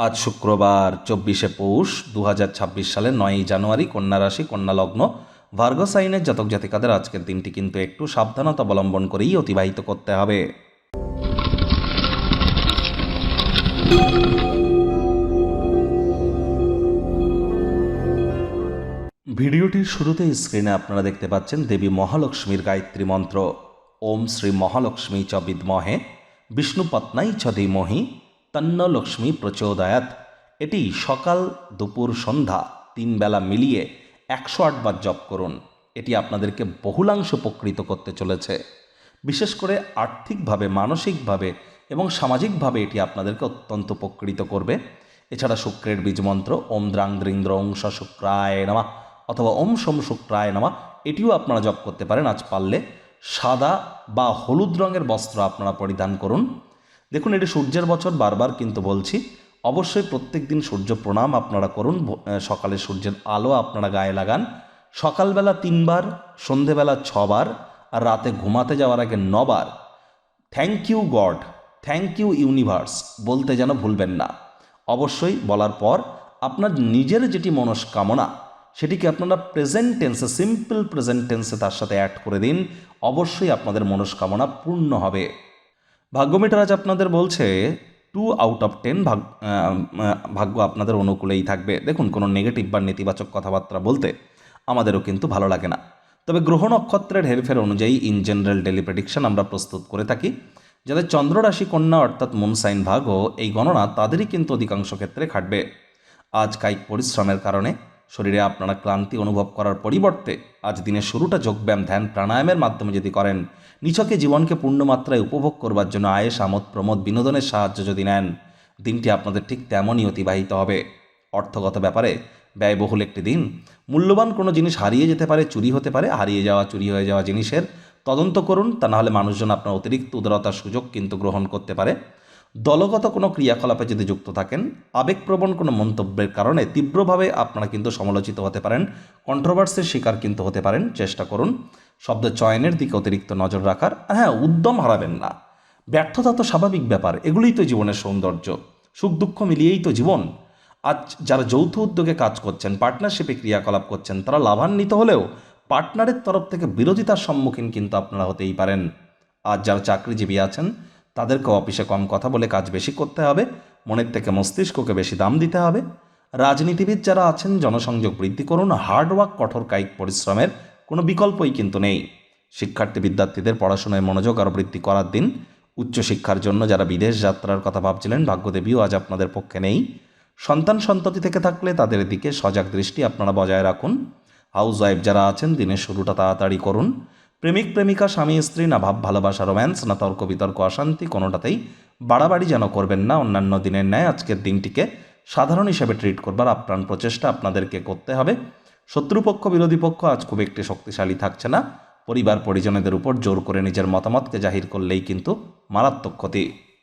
আজ শুক্রবার 24শে পৌষ 2026 সালের 9ই জানুয়ারি, কন্যা রাশি, কন্যা লগ্ন, ভার্গো সাইনের জাতক জাতিকাদের আজকের দিনটি কিন্তু একটু সাবধানতা অবলম্বন করেই অতিবাহিত করতে হবে। ভিডিওটির শুরুতে স্ক্রিনে আপনারা দেখতে পাচ্ছেন দেবী মহালক্ষ্মীর গায়ত্রী মন্ত্র। ওম শ্রী মহালক্ষ্মী চ বিদ্মহে বিষ্ণুপত্নাই চ ধীমহি তন্ন লক্ষ্মী প্রচোদয়াৎ। এটি সকাল, দুপুর, সন্ধ্যা 3 বেলা মিলিয়ে 108 বার জপ করুন। এটি আপনাদেরকে বহুলাংশ উপকৃত করতে চলেছে। বিশেষ করে আর্থিকভাবে, মানসিকভাবে এবং সামাজিকভাবে এটি আপনাদেরকে অত্যন্ত উপকৃত করবে। এছাড়া শুক্রের বীজ মন্ত্র ওম দ্রাং দ্রিং দ্রং স শুক্রায় নমঃ অথবা ওম সোম শুক্রায় নমঃ, এটিও আপনারা জপ করতে পারেন। আজ পারলে সাদা বা হলুদ রঙের বস্ত্র আপনারা পরিধান করুন। দেখুন, এটি সূর্যের বছর, বারবার কিন্তু বলছি, অবশ্যই প্রত্যেক দিন সূর্য প্রণাম আপনারা করুন। সকালে সূর্যের আলো আপনারা গায়ে লাগান। সকালবেলা 3 বার, সন্ধেবেলা 6 বার, আর রাতে ঘুমাতে যাওয়ার আগে 9 বার thank you god, thank you universe বলতে যেন ভুলবেন না। অবশ্যই বলার পর আপনার নিজের যেটি মনস্কামনা সেটিকে আপনারা প্রেজেন্ট টেন্সে, সিম্পল প্রেজেন্ট টেন্সে তার সাথে অ্যাড করে দিন। অবশ্যই আপনাদের মনস্কামনা পূর্ণ হবে। ভাগ্যমিটার আজ আপনাদের বলছে 2 আউট অফ 10 ভাগ্য আপনাদের অনুকূলেই থাকবে। দেখুন, কোনো নেগেটিভ বা নেতিবাচক কথাবার্তা বলতে আমাদেরও কিন্তু ভালো লাগে না। তবে গ্রহ নক্ষত্রের হেরফের অনুযায়ী ইন জেনারেল ডেলি প্রেডিকশন আমরা প্রস্তুত করে থাকি। যাদের চন্দ্র রাশি কন্যা অর্থাৎ মুন সাইন ভাগ, এই গণনা তাদেরই কিন্তু অধিকাংশ ক্ষেত্রে খাটবে। আজ কায়িক পরিশ্রমের কারণে শরীরে আপনারা ক্লান্তি অনুভব করার পরিবর্তে আজ দিনের শুরুটা যোগব্যায়াম, ধ্যান, প্রাণায়ামের মাধ্যমে যদি করেন, নিছকে জীবনকে পূর্ণমাত্রায় উপভোগ করবার জন্য আয়েস, আমোদ, প্রমোদ, বিনোদনের সাহায্য যদি নেন, দিনটি আপনাদের ঠিক তেমনই অতিবাহিত হবে। অর্থগত ব্যাপারে ব্যয়বহুল একটি দিন। মূল্যবান কোনো জিনিস হারিয়ে যেতে পারে, চুরি হতে পারে। হারিয়ে যাওয়া, চুরি হয়ে যাওয়া জিনিসের তদন্ত করুন, তা নাহলে মানুষজন আপনার অতিরিক্ত উদারতার সুযোগ কিন্তু গ্রহণ করতে পারে। দলগত কোনো ক্রিয়াকলাপে যদি যুক্ত থাকেন, আবেগপ্রবণ কোনো মন্তব্যের কারণে তীব্রভাবে আপনারা কিন্তু সমালোচিত হতে পারেন, কন্ট্রোভার্সির শিকার কিন্তু হতে পারেন। চেষ্টা করুন শব্দ চয়নের দিকে অতিরিক্ত নজর রাখার। হ্যাঁ, উদ্যম হারাবেন না। ব্যর্থতা তো স্বাভাবিক ব্যাপার, এগুলোই তো জীবনের সৌন্দর্য। সুখ দুঃখ মিলিয়েই তো জীবন। আজ যারা যৌথ উদ্যোগে কাজ করছেন, পার্টনারশিপে ক্রিয়াকলাপ করছেন, তারা লাভান্বিত হলেও পার্টনারের তরফ থেকে বিরোধিতার সম্মুখীন কিন্তু আপনারা হতেই পারেন। আজ যারা চাকরিজীবী আছেন, তাদেরকে অফিসে কম কথা বলে কাজ বেশি করতে হবে, মনের থেকে মস্তিষ্ককে বেশি দাম দিতে হবে। রাজনীতিবিদ যারা আছেন, জনসংযোগ বৃদ্ধি করুন। হার্ডওয়ার্ক, কঠোর কায়িক পরিশ্রমের কোনো বিকল্পই কিন্তু নেই। শিক্ষার্থী বিদ্যার্থীদের পড়াশোনায় মনোযোগ আরও বৃদ্ধি করার দিন। উচ্চশিক্ষার জন্য যারা বিদেশ যাত্রার কথা ভাবছিলেন, ভাগ্যদেবীও আজ আপনাদের পক্ষে নেই। সন্তান সন্ততি থেকে থাকলে তাদের দিকে সজাগ দৃষ্টি আপনারা বজায় রাখুন। হাউস ওয়াইফ যারা আছেন, দিনের শুরুটা তাড়াতাড়ি করুন। প্রেমিক প্রেমিকা, স্বামী স্ত্রী, না ভাব ভালোবাসা, রোম্যান্স, না তর্ক বিতর্ক, অশান্তি, কোনোটাতেই বাড়াবাড়ি যেন করবেন না। অন্যান্য দিনের ন্যায় আজকের দিনটিকে সাধারণ হিসেবে ট্রিট করবার আপ্রাণ প্রচেষ্টা আপনাদেরকে করতে হবে। শত্রুপক্ষ, বিরোধী পক্ষ আজ খুব একটি শক্তিশালী থাকছে না। পরিবার পরিজনদের উপর জোর করে নিজের মতামতকে জাহির করলেই কিন্তু মারাত্মক ক্ষতি।